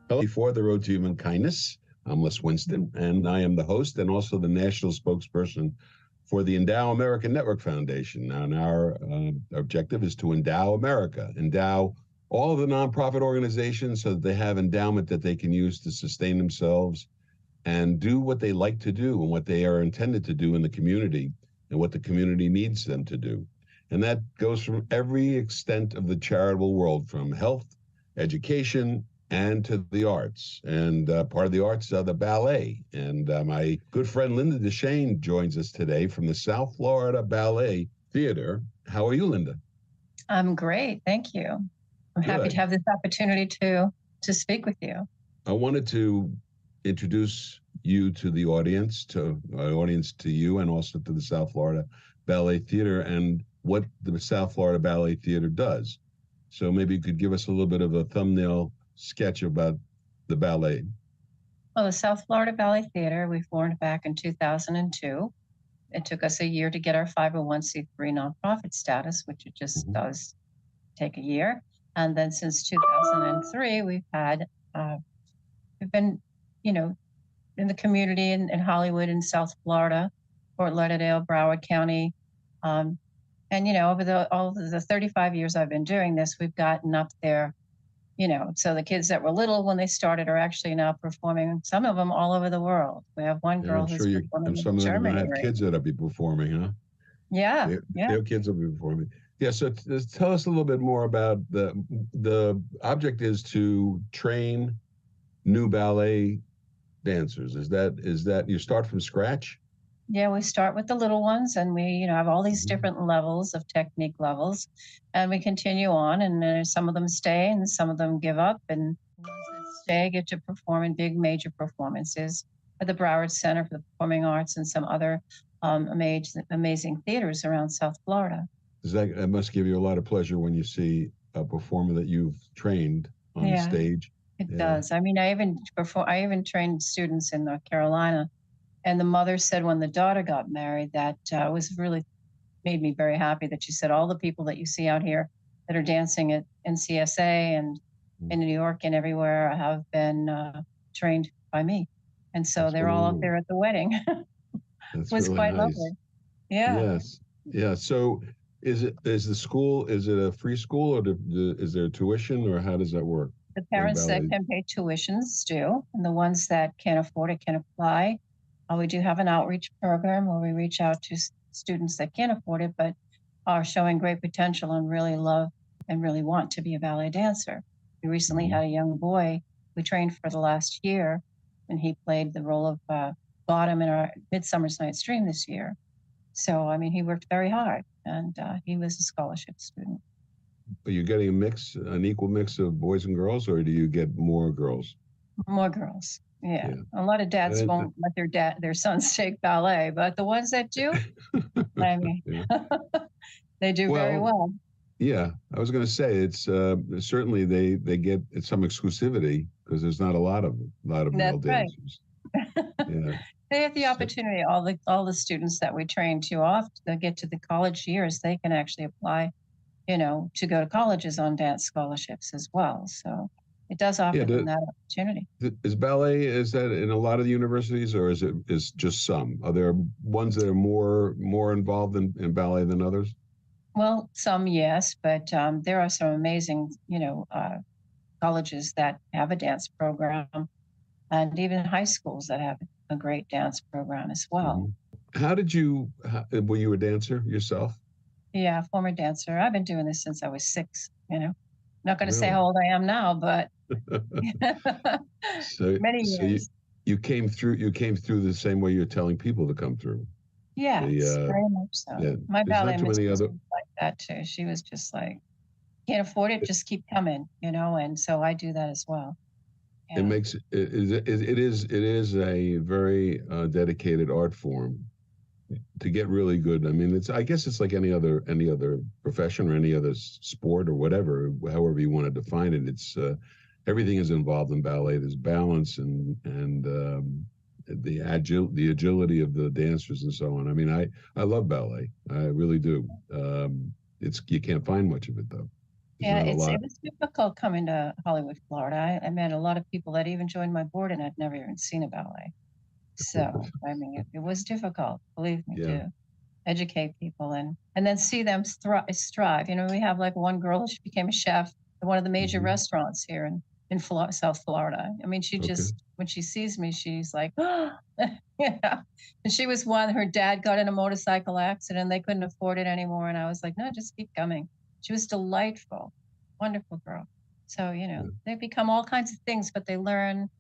Hello, before the road to human kindness. I'm Les Winston, and I am the host and also the national spokesperson for the Endow America Network Foundation. And our objective is to endow America, endow all of the nonprofit organizations so that they have endowment that they can use to sustain themselves and do what they like to do and what they are intended to do in the community and what the community needs them to do. And that goes from every extent of the charitable world, from health, education, and to the arts. And part of the arts are the ballet. And my good friend Lynda Dechane joins us today from the South Florida Ballet Theater. How are you, Lynda? I'm great, thank you. I'm happy to have this opportunity to speak with you. I wanted to introduce you to the audience, to our audience, to you, and also to the South Florida Ballet Theater and what the South Florida Ballet Theater does. So maybe you could give us a little bit of a thumbnail sketch about the ballet. Well, the South Florida Ballet Theater, we formed back in 2002. It took us a year to get our 501c3 nonprofit status, which it just does take a year. And then since 2003, we've been, in the community in Hollywood and South Florida, Fort Lauderdale, Broward County. And, over all of the 35 years I've been doing this, we've gotten up there. So the kids that were little when they started are actually now performing, some of them all over the world. We have one girl who's performing in Germany. Some of them have kids that'll be performing, huh? Yeah, their kids will be performing. Yeah, so tell us a little bit more about the object is to train new ballet dancers. Is that you start from scratch? Yeah, we start with the little ones, and we, have all these different levels of technique levels, and we continue on. And some of them stay, and some of them give up, and the ones that stay get to perform in big major performances at the Broward Center for the Performing Arts and some other amazing theaters around South Florida. That must give you a lot of pleasure when you see a performer that you've trained on the stage. It does. I mean, I even trained students in North Carolina. And the mother said when the daughter got married that was really made me very happy, that she said all the people that you see out here that are dancing at NCSA and in New York and everywhere have been trained by me. And so they're all up there at the wedding. That's it was really quite nice. lovely. Yeah. Yes. Yeah. So is the school, is it a free school, or is there tuition, or how does that work? The parents that can pay tuitions do, and the ones that can't afford it can apply. We do have an outreach program where we reach out to students that can't afford it, but are showing great potential and really love and really want to be a ballet dancer. We recently had a young boy we trained for the last year, and he played the role of Bottom in our Midsummer's Night's Dream this year. So, I mean, he worked very hard, and he was a scholarship student. Are you getting an equal mix of boys and girls, or do you get more girls? More girls. Yeah. A lot of dads won't let their sons take ballet, but the ones that do, I mean, they do very well. Yeah, I was going to say it's certainly they get some exclusivity because there's not a lot of male dancers. Yeah. They have the opportunity. All the students that we train too often, they get to the college years, they can actually apply, to go to colleges on dance scholarships as well. So it does offer them that opportunity. Is that in a lot of the universities, or is just some? Are there ones that are more involved in ballet than others? Well, some, yes, but there are some amazing, colleges that have a dance program, and even high schools that have a great dance program as well. Were you a dancer yourself? Yeah, former dancer. I've been doing this since I was 6, Not going to say how old I am now, but many years. You came through the same way you're telling people to come through. Yes, very much so. Yeah, my ballet mistress was like that too. She was just like, can't afford it, just keep coming, and so I do that as well. Yeah. It is a very dedicated art form to get really good. I mean, I guess it's like any other profession or any other sport or whatever, however you want to define it. It's everything is involved in ballet. There's balance and the agility of the dancers and so on. I mean, I love ballet. I really do. You can't find much of it though. There's Yeah, not a lot. it was difficult coming to Hollywood, Florida. I met a lot of people that even joined my board and I'd never even seen a ballet. So, I mean, it was difficult, believe me, Yeah. to educate people and then see them strive. You know, we have like one girl, she became a chef at one of the major Hmm. restaurants here in South Florida. I mean, she Okay. just, when she sees me, she's like, yeah. And she was one, her dad got in a motorcycle accident. They couldn't afford it anymore. And I was like, no, just keep coming. She was delightful, wonderful girl. So, you know, Yeah. they become all kinds of things, but they learn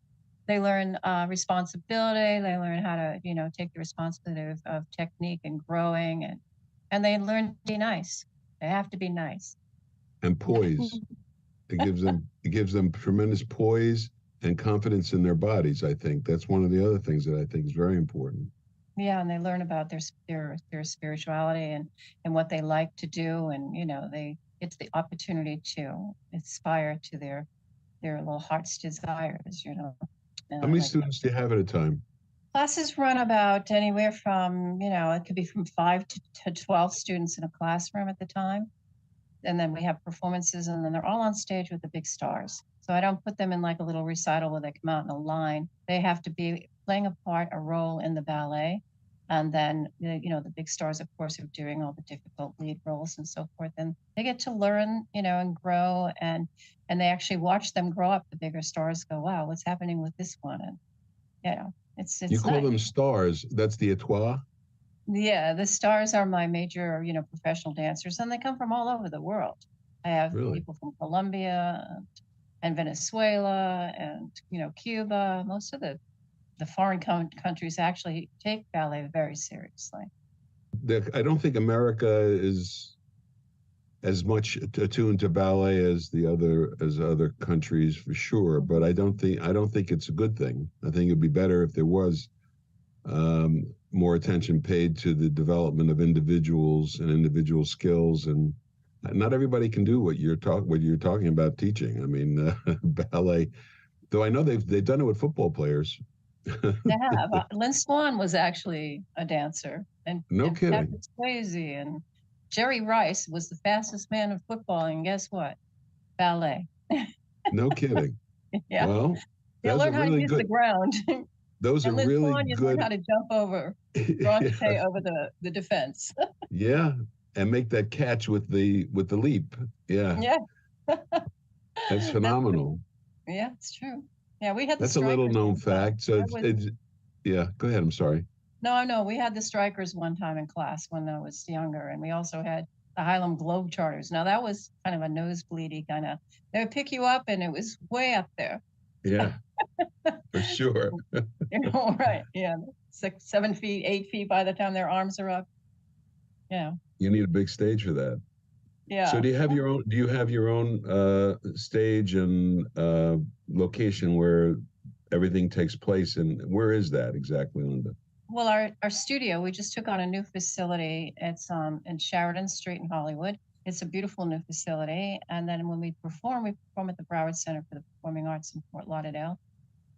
responsibility. They learn how to, you know, take the responsibility of technique and growing, and they learn to be nice. They have to be nice. And poise. It gives them tremendous poise and confidence in their bodies. I think that's one of the other things that I think is very important. Yeah, and they learn about their spirituality and what they like to do, and you know, they it's the opportunity to inspire to their little heart's desires. You know, and How I many like that. students do you have at a time? Classes run about anywhere from, you know, it could be from 5 to 12 students in a classroom at the time. And then we have performances, and then they're all on stage with the big stars. So I don't put them in like a little recital where they come out in a line. They have to be playing a part, a role in the ballet. And then, you know, the big stars, of course, are doing all the difficult lead roles and so forth. And they get to learn, you know, and grow. And they actually watch them grow up. The bigger stars go, wow, what's happening with this one? And, you know, You it's call nice. them stars. That's the étoile. Yeah, the stars are my major, you know, professional dancers, and they come from all over the world. I have Really? people from Colombia and Venezuela and, you know, Cuba. Most of the foreign countries actually take ballet very seriously. I don't think America is as much attuned to ballet as other countries for sure. But I don't think it's a good thing. I think it'd be better if there was more attention paid to the development of individuals and individual skills. And not everybody can do what you're talking about teaching. I mean, ballet. Though I know they've done it with football players. They have. Lynn Swan was actually a dancer, No and kidding. Patrick Swayze and Jerry Rice was the fastest man in football, and guess what? Ballet. No kidding. Yeah, Well, you those are learn how to really use the good. ground. Those are And Liz really Swan, you learn how good. to jump over, Yeah, ricochet over the defense. yeah, and make that catch with the leap. Yeah, Yeah, that's that's phenomenal. yeah, it's true. Yeah, we had the That's a little strikers known one time. fact. So I it's, was it's yeah. Go ahead. I'm sorry. no, no, we had the strikers one time in class when I was younger, and we also had the Highland Globetrotters. Now that was kind of a nosebleedy kind of. They would pick you up, and it was way up there. Yeah, for sure. You know, right? Yeah, 6, 7 feet, 8 feet by the time their arms are up. Yeah, You need a big stage for that. So yeah. do you have your own stage and location where everything takes place, and where is that exactly, Linda? Well, our studio, we just took on a new facility. It's in Sheridan Street in Hollywood. It's a beautiful new facility. And then when we perform at the Broward Center for the Performing Arts in Fort Lauderdale.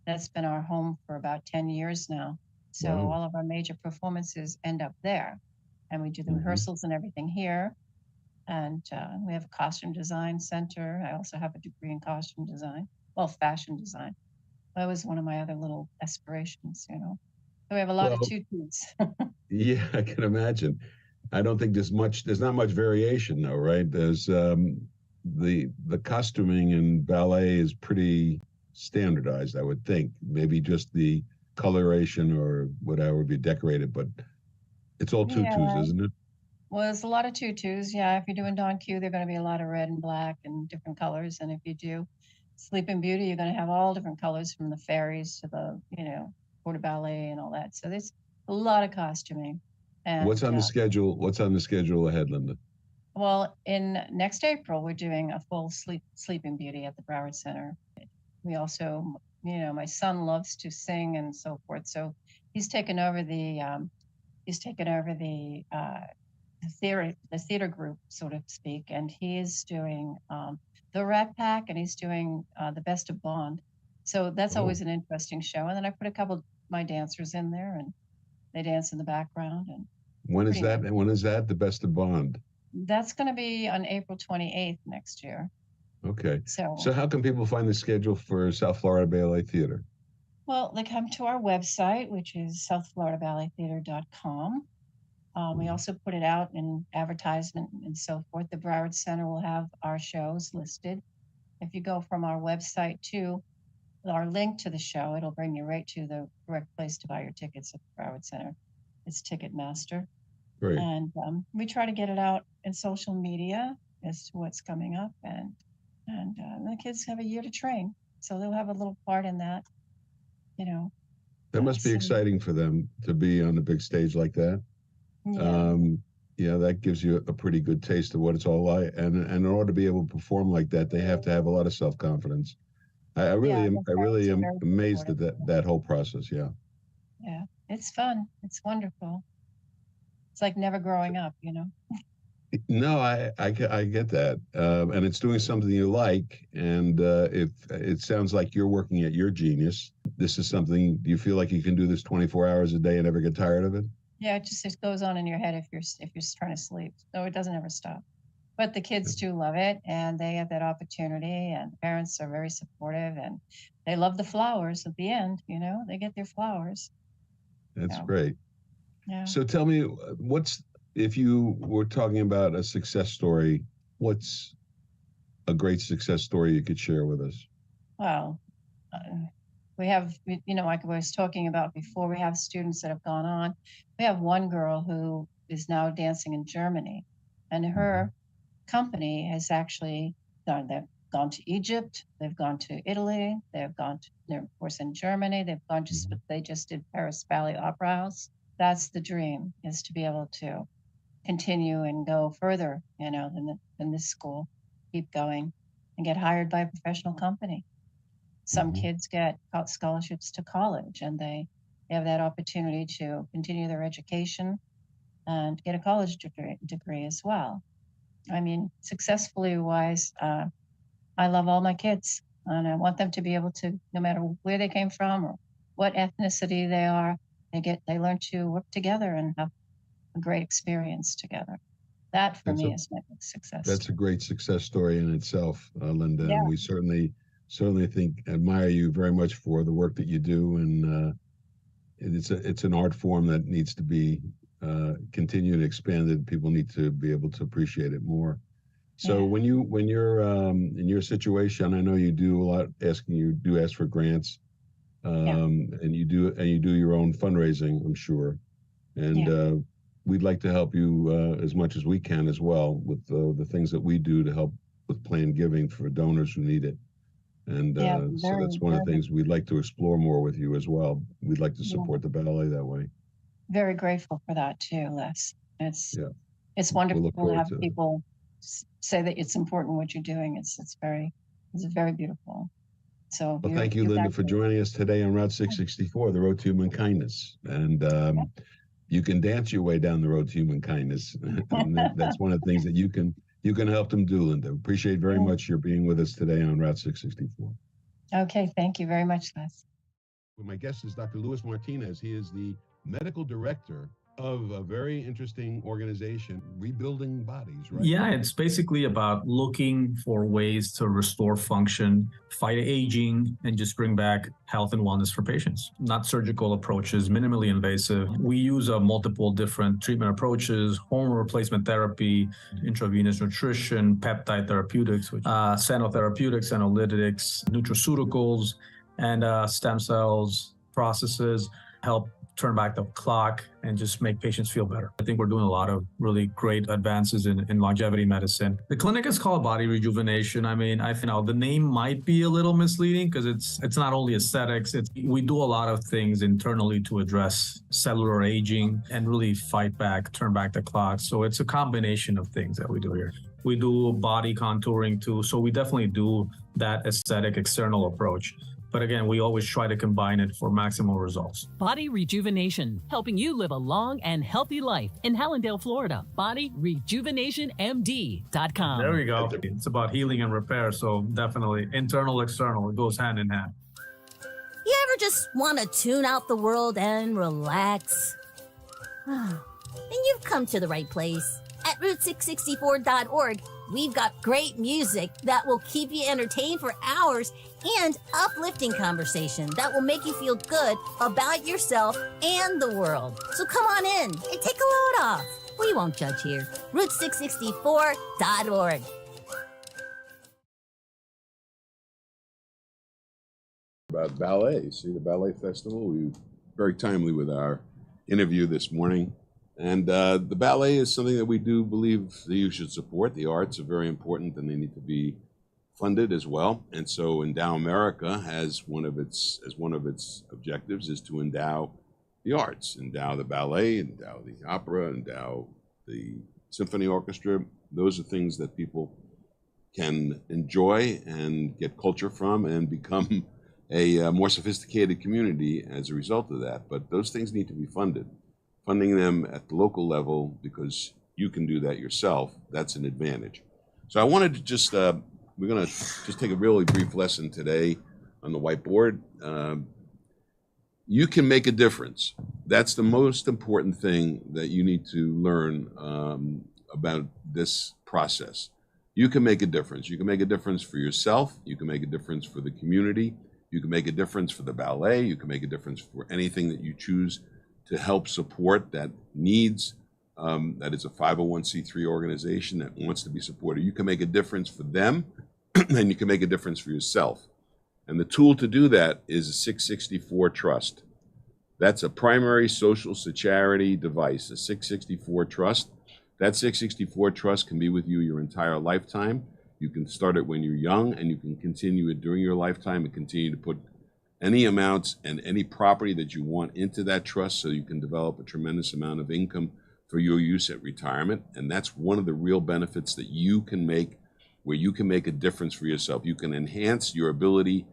That's been our home for about 10 years now. So Wow. all of our major performances end up there. And we do the Hmm. rehearsals and everything here. And we have a costume design center. I also have a degree in costume design, well, fashion design. That was one of my other little aspirations, you know. So we have a lot of Well, tutus. yeah, I can imagine. I don't think there's not much variation though, right? There's the costuming in ballet is pretty standardized, I would think. Maybe just the coloration or whatever would be decorated, but it's all tutus, Yeah, isn't it? well, there's a lot of tutus. Yeah, if you're doing Don Q, they're going to be a lot of red and black and different colors. And if you do Sleeping Beauty, you're going to have all different colors from the fairies to the, you know, Porta Ballet and all that. So there's a lot of costuming. What's And on the schedule? What's on the schedule ahead, Linda? well, in next April, we're doing a full Sleeping Beauty at the Broward Center. We also, you know, my son loves to sing and so forth. So he's taken over he's taken over the theater group, so to speak, and he is doing the Rat Pack, and he's doing the Best of Bond. So that's Oh, always an interesting show. And then I put a couple of my dancers in there, and they dance in the background, and when is pretty that? nice. When is that? The best of Bond. That's going to be on April 28th next year. Okay. So So how can people find the schedule for South Florida Ballet Theater? well, they come to our website, which is southfloridaballettheater.com. We also put it out in advertisement and so forth. The Broward Center will have our shows listed. If you go from our website to our link to the show, it'll bring you right to the correct place to buy your tickets at the Broward Center. It's Ticketmaster. Great. And we try to get it out in social media as to what's coming up. And the kids have a year to train. So they'll have a little part in that, you know. That must be exciting for them to be on the big stage like that. Yeah, that gives you a pretty good taste of what it's all like. And in order to be able to perform like that, they have to have a lot of self-confidence. I really am amazed at that whole process. Yeah. Yeah, it's fun. It's wonderful. It's like never growing up, you know. No, I get that, and it's doing something you like. And if it sounds like you're working at your genius, this is something. Do you feel like you can do this 24 hours a day and never get tired of it? Yeah, it goes on in your head if you're trying to sleep. So it doesn't ever stop. But the kids do love it, and they have that opportunity, and parents are very supportive, and they love the flowers at the end. You know, they get their flowers. That's great. Yeah. So tell me, if you were talking about a success story, what's a great success story you could share with us? Well, we have, you know, like I was talking about before, we have students that have gone on. We have one girl who is now dancing in Germany, and her company has actually they've gone to Egypt, they've gone to Italy, they're of course in Germany, they just did Paris Ballet Opera House. That's the dream, is to be able to continue and go further, you know, than this school, keep going and get hired by a professional company. Some kids get scholarships to college, and they have that opportunity to continue their education and get a college degree as well. I mean, successfully wise, I love all my kids, and I want them to be able to, no matter where they came from or what ethnicity they are, they learn to work together and have a great experience together. That for me is my big success. That's a great success story in itself, Lynda. And we certainly admire you very much for the work that you do. And it's an art form that needs to be continued and expanded. People need to be able to appreciate it more. So when you're in your situation, I know you do a lot ask for grants, and you do your own fundraising, I'm sure. And we'd like to help you as much as we can as well with the things that we do to help with planned giving for donors who need it. And so that's one of the things we'd like to explore more with you as well. We'd like to support the ballet that way. Very grateful for that too, Les. It's wonderful to have people say that it's important what you're doing. It's very beautiful. So well, thank you, Lynda, for joining us today on Route 664, the road to human kindness. And you can dance your way down the road to human kindness. And that's one of the things that you can help them do, Lynda. Appreciate very much your being with us today on Route 664. Okay, thank you very much, Les. Well, my guest is Dr. Luis Martinez. He is the medical director of a very interesting organization, Rebuilding Bodies, right? Yeah, it's basically about looking for ways to restore function, fight aging, and just bring back health and wellness for patients. Not surgical approaches, minimally invasive. We use multiple different treatment approaches, hormone replacement therapy, intravenous nutrition, peptide therapeutics, xenotherapeutics, xenolytics, nutraceuticals, and stem cells processes help turn back the clock and just make patients feel better. I think we're doing a lot of really great advances in longevity medicine. The clinic is called Body Rejuvenation. I mean, I think the name might be a little misleading because it's not only aesthetics. We do a lot of things internally to address cellular aging and really turn back the clock. So it's a combination of things that we do here. We do body contouring too. So we definitely do that aesthetic external approach. But again, we always try to combine it for maximal results. Body Rejuvenation, helping you live a long and healthy life in Hallandale, Florida. BodyRejuvenationMD.com. There we go. It's about healing and repair. So definitely internal, external, it goes hand in hand. You ever just want to tune out the world and relax? Then you've come to the right place. At Route664.org, we've got great music that will keep you entertained for hours and uplifting conversation that will make you feel good about yourself and the world. So come on in and take a load off. We won't judge here. Route664.org. About ballet. See, the Ballet Festival, we were very timely with our interview this morning. And the ballet is something that we do believe that you should support. The arts are very important and they need to be funded as well. And so Endow America has one of its objectives is to endow the arts, endow the ballet, endow the opera, endow the symphony orchestra. Those are things that people can enjoy and get culture from and become a more sophisticated community as a result of that. But those things need to be funded. Funding them at the local level, because you can do that yourself, that's an advantage. So I wanted to just, we're gonna just take a really brief lesson today on the whiteboard. You can make a difference. That's the most important thing that you need to learn about this process. You can make a difference. You can make a difference for yourself. You can make a difference for the community. You can make a difference for the ballet. You can make a difference for anything that you choose to help support that needs, that is a 501c3 organization that wants to be supported. You can make a difference for them, and you can make a difference for yourself. And the tool to do that is a 664 Trust. That's a primary social charity device, a 664 Trust. That 664 Trust can be with you your entire lifetime. You can start it when you're young, and you can continue it during your lifetime and continue to put any amounts and any property that you want into that trust so you can develop a tremendous amount of income for your use at retirement. And that's one of the real benefits that you can make, where you can make a difference for yourself. You can enhance your ability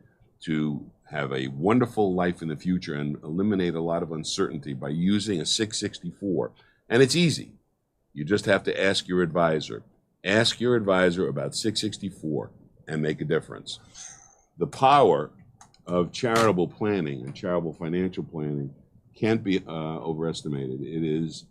to have a wonderful life in the future and eliminate a lot of uncertainty by using a 664. And it's easy. You just have to ask your advisor. Ask your advisor about 664 and make a difference. The power of charitable planning and charitable financial planning can't be overestimated. It is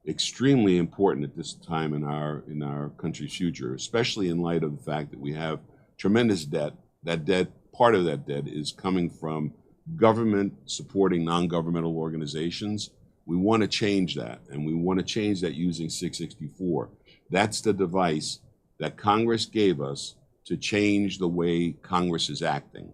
extremely important at this time in our country's future, especially in light of the fact that we have tremendous debt. That debt, part of that debt, is coming from government supporting non-governmental organizations. We want to change that, and we want to change that using 664. That's the device that Congress gave us to change the way Congress is acting.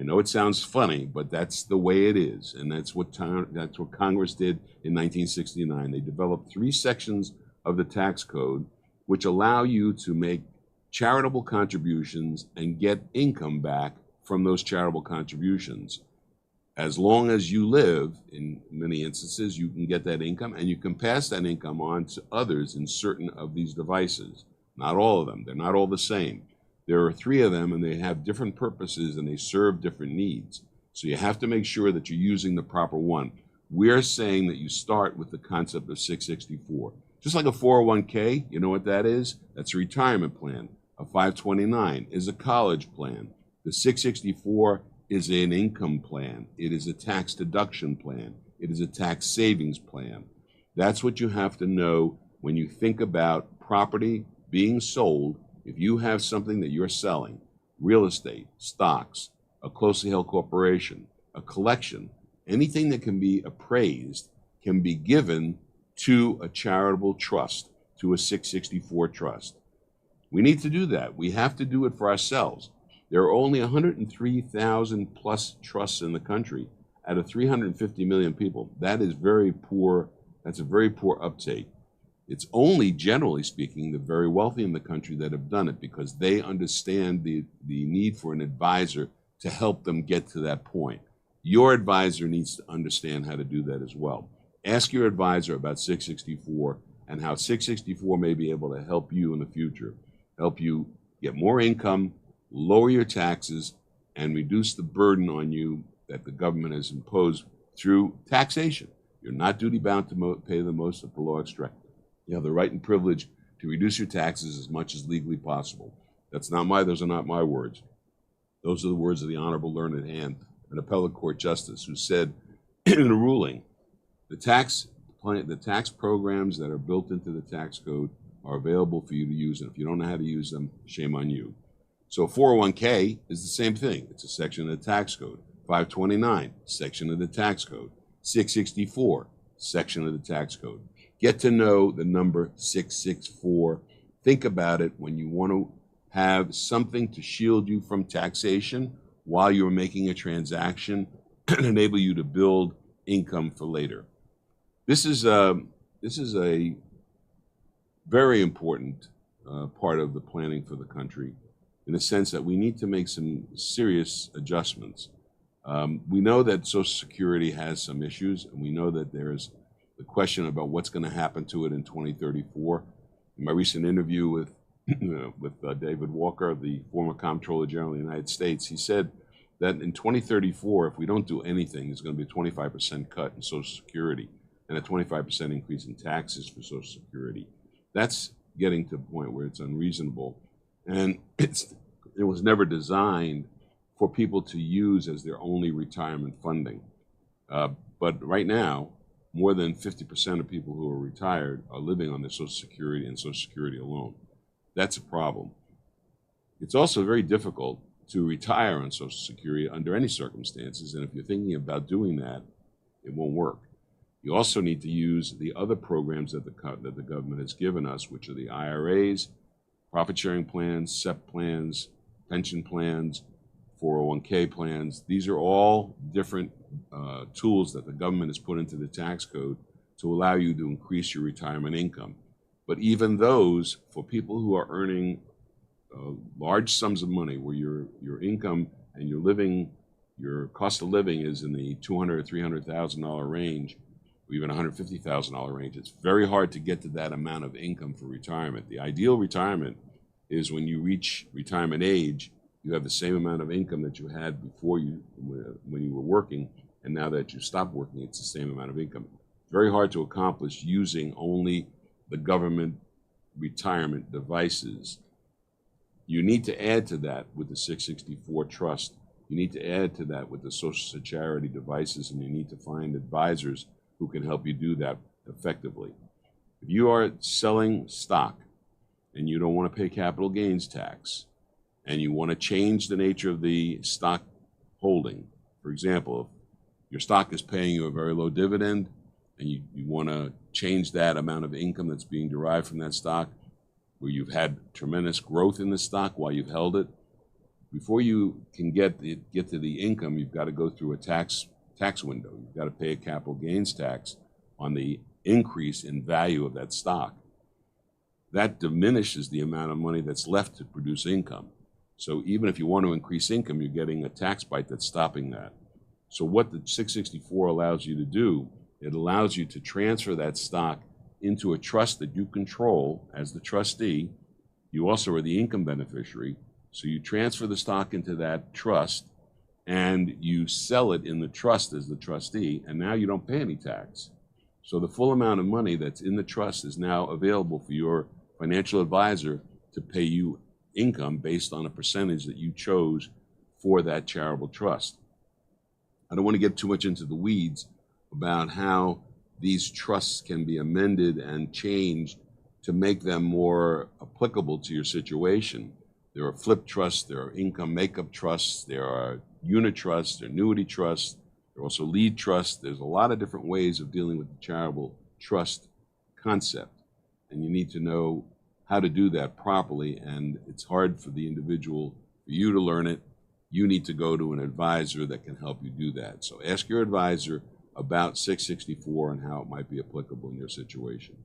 I know it sounds funny, but that's the way it is, and that's what Congress did in 1969. They developed 3 sections of the tax code which allow you to make charitable contributions and get income back from those charitable contributions. As long as you live, in many instances, you can get that income, and you can pass that income on to others in certain of these devices. Not all of them. They're not all the same. There are 3 of them, and they have different purposes, and they serve different needs. So you have to make sure that you're using the proper one. We're saying that you start with the concept of 664. Just like a 401k, you know what that is? That's a retirement plan. A 529 is a college plan. The 664 is an income plan. It is a tax deduction plan. It is a tax savings plan. That's what you have to know when you think about property being sold. If you have something that you're selling, real estate, stocks, a closely held corporation, a collection, anything that can be appraised can be given to a charitable trust, to a 664 trust. We need to do that. We have to do it for ourselves. There are only 103,000 plus trusts in the country out of 350 million people. That is very poor. That's a very poor uptake. It's only, generally speaking, the very wealthy in the country that have done it because they understand the need for an advisor to help them get to that point. Your advisor needs to understand how to do that as well. Ask your advisor about 664 and how 664 may be able to help you in the future, help you get more income, lower your taxes, and reduce the burden on you that the government has imposed through taxation. You're not duty bound to pay the most of the law extracted. You have the right and privilege to reduce your taxes as much as legally possible. Those are not my words. Those are the words of the Honorable Learned Hand, an appellate court justice, who said in a ruling, the tax the tax programs that are built into the tax code are available for you to use. And if you don't know how to use them, shame on you. So 401k is the same thing. It's a section of the tax code. 529, section of the tax code. 664, section of the tax code. Get to know the number 664. Think about it when you want to have something to shield you from taxation while you're making a transaction and enable you to build income for later. This is a very important part of the planning for the country, in the sense that we need to make some serious adjustments. We know that Social Security has some issues, and we know that there's the question about what's going to happen to it in 2034. In my recent interview with David Walker, the former Comptroller General of the United States, he said that in 2034, if we don't do anything, there's going to be a 25% cut in Social Security and a 25% increase in taxes for Social Security. That's getting to the point where it's unreasonable, and it was never designed for people to use as their only retirement funding. But right now, more than 50% of people who are retired are living on their Social Security and Social Security alone. That's a problem. It's also very difficult to retire on Social Security under any circumstances, and if you're thinking about doing that, it won't work. You also need to use the other programs that the government has given us, which are the IRAs, profit-sharing plans, SEP plans, pension plans, 401k plans. These are all different tools that the government has put into the tax code to allow you to increase your retirement income. But even those, for people who are earning large sums of money, where your income and your cost of living is in the $200,000 or $300,000 range, or even $150,000 range, it's very hard to get to that amount of income for retirement. The ideal retirement is when you reach retirement age, you have the same amount of income that you had before when you were working, and now that you stopped working, it's the same amount of income. Very hard to accomplish using only the government retirement devices. You need to add to that with the 664 trust. You need to add to that with the Social Security devices, and you need to find advisors who can help you do that effectively. If you are selling stock and you don't want to pay capital gains tax, and you want to change the nature of the stock holding, for example, if your stock is paying you a very low dividend and you want to change that amount of income that's being derived from that stock, where you've had tremendous growth in the stock while you've held it, before you can get to the income, you've got to go through a tax window. You've got to pay a capital gains tax on the increase in value of that stock. That diminishes the amount of money that's left to produce income. So even if you want to increase income, you're getting a tax bite that's stopping that. So what the 664 allows you to do, it allows you to transfer that stock into a trust that you control as the trustee. You also are the income beneficiary. So you transfer the stock into that trust and you sell it in the trust as the trustee, and now you don't pay any tax. So the full amount of money that's in the trust is now available for your financial advisor to pay you income based on a percentage that you chose for that charitable trust. I don't want to get too much into the weeds about how these trusts can be amended and changed to make them more applicable to your situation. There are flip trusts, there are income makeup trusts, there are unit trusts, there are annuity trusts, there are also lead trusts. There's a lot of different ways of dealing with the charitable trust concept, and you need to know how to do that properly, and it's hard for the individual, for you to learn it. You need to go to an advisor that can help you do that. So ask your advisor about 664 and how it might be applicable in your situation.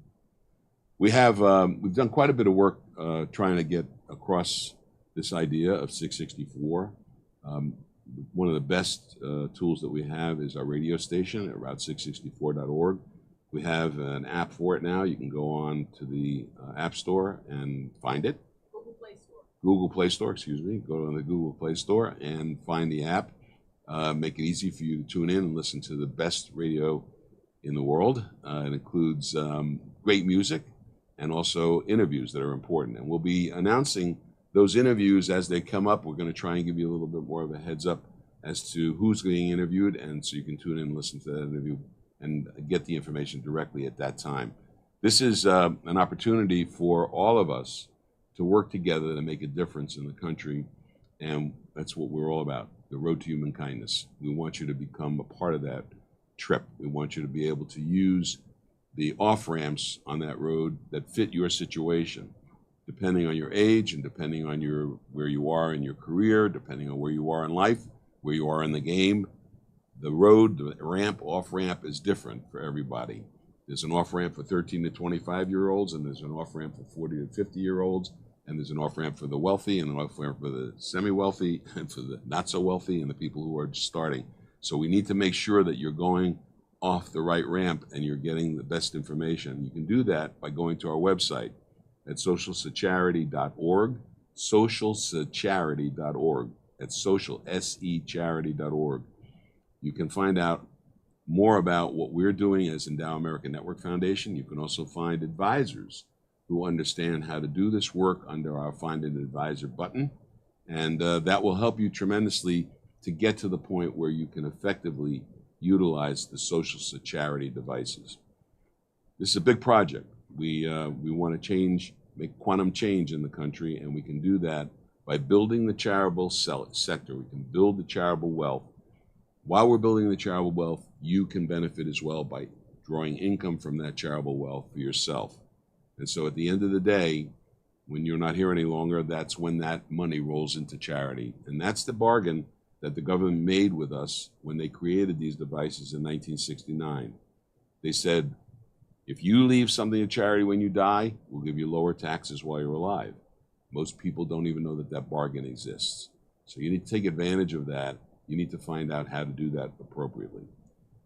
We've done quite a bit of work trying to get across this idea of 664. One of the best tools that we have is our radio station at route664.org. We have an app for it now. You can go on to the App Store and find it. Google Play Store, excuse me. Go to the Google Play Store and find the app. Make it easy for you to tune in and listen to the best radio in the world. It includes great music and also interviews that are important. And we'll be announcing those interviews as they come up. We're going to try and give you a little bit more of a heads up as to who's being interviewed, and so you can tune in and listen to that interview and get the information directly at that time. This is an opportunity for all of us to work together to make a difference in the country, and that's what we're all about, the road to human kindness. We want you to become a part of that trip. We want you to be able to use the off-ramps on that road that fit your situation, depending on your age and depending on where you are in your career, depending on where you are in life, where you are in the game. The road, the ramp, off-ramp is different for everybody. There's an off-ramp for 13 to 25-year-olds, and there's an off-ramp for 40 to 50-year-olds, and there's an off-ramp for the wealthy, and an off-ramp for the semi-wealthy, and for the not-so-wealthy, and the people who are just starting. So we need to make sure that you're going off the right ramp and you're getting the best information. You can do that by going to our website at socialsecharity.org, socialsecharity.org. That's social, S-E, charity.org. You can find out more about what we're doing as Endow America Network Foundation. You can also find advisors who understand how to do this work under our Find an Advisor button. And that will help you tremendously to get to the point where you can effectively utilize the Social Security devices. This is a big project. We want to make quantum change in the country, and we can do that by building the charitable sector. We can build the charitable wealth. While we're building the charitable wealth, you can benefit as well by drawing income from that charitable wealth for yourself. And so at the end of the day, when you're not here any longer, that's when that money rolls into charity. And that's the bargain that the government made with us when they created these devices in 1969. They said, if you leave something to charity when you die, we'll give you lower taxes while you're alive. Most people don't even know that that bargain exists. So you need to take advantage of that. You need to find out how to do that appropriately.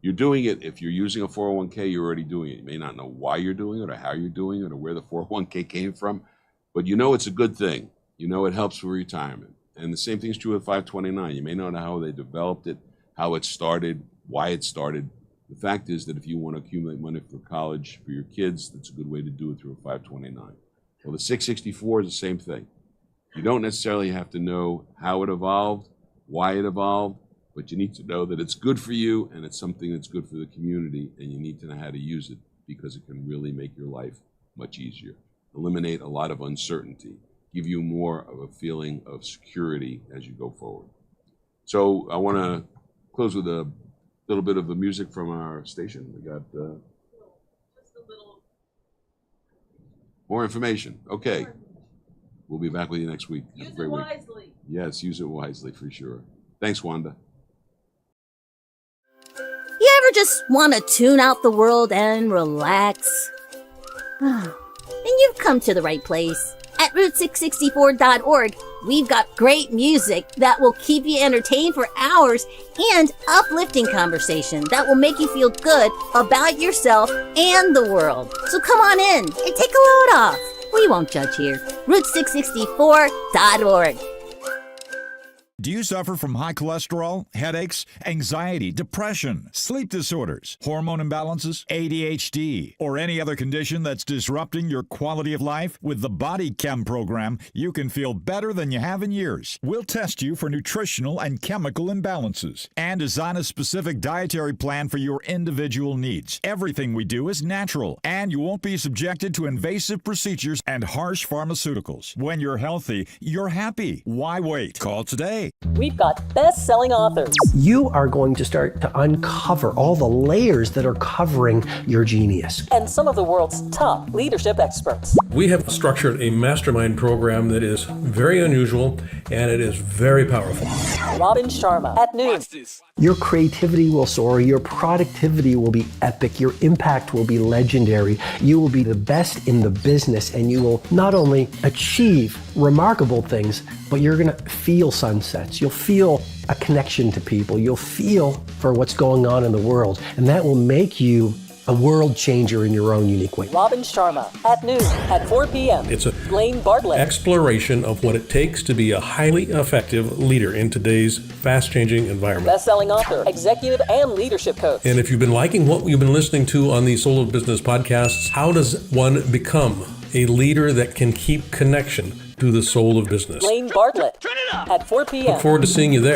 You're doing it, if you're using a 401k, you're already doing it. You may not know why you're doing it or how you're doing it or where the 401k came from, but you know it's a good thing. You know it helps for retirement. And the same thing is true with 529. You may not know how they developed it, how it started, why it started. The fact is that if you want to accumulate money for college for your kids, that's a good way to do it through a 529. Well, the 664 is the same thing. You don't necessarily have to know how it evolved, why it evolved, but you need to know that it's good for you and it's something that's good for the community, and you need to know how to use it because it can really make your life much easier, eliminate a lot of uncertainty, give you more of a feeling of security as you go forward. So I want to close with a little bit of the music from our station. We got just a little more information. Okay. We'll be back with you next week. use it wisely. Yes, use it wisely for sure. Thanks, Wanda. You ever just want to tune out the world and relax? Then you've come to the right place. At Route664.org, we've got great music that will keep you entertained for hours and uplifting conversation that will make you feel good about yourself and the world. So come on in and take a load off. We won't judge here. Route664.org. Do you suffer from high cholesterol, headaches, anxiety, depression, sleep disorders, hormone imbalances, ADHD, or any other condition that's disrupting your quality of life? With the Body Chem program, you can feel better than you have in years. We'll test you for nutritional and chemical imbalances and design a specific dietary plan for your individual needs. Everything we do is natural, and you won't be subjected to invasive procedures and harsh pharmaceuticals. When you're healthy, you're happy. Why wait? Call today. We've got best-selling authors. You are going to start to uncover all the layers that are covering your genius. And some of the world's top leadership experts. We have structured a mastermind program that is very unusual and it is very powerful. Robin Sharma at noon. Your creativity will soar, your productivity will be epic, your impact will be legendary. You will be the best in the business, and you will not only achieve remarkable things, but you're going to feel sunsets. You'll feel a connection to people. You'll feel for what's going on in the world, and that will make you a world changer in your own unique way. Robin Sharma at noon at 4 p.m. It's a Blaine Bartlett. exploration of what it takes to be a highly effective leader in today's fast-changing environment. Best-selling author, executive, and leadership coach. And if you've been liking what you've been listening to on these Soul of Business podcasts, how does one become a leader that can keep connection to the soul of business? Blaine Bartlett at 4 p.m. Look forward to seeing you there.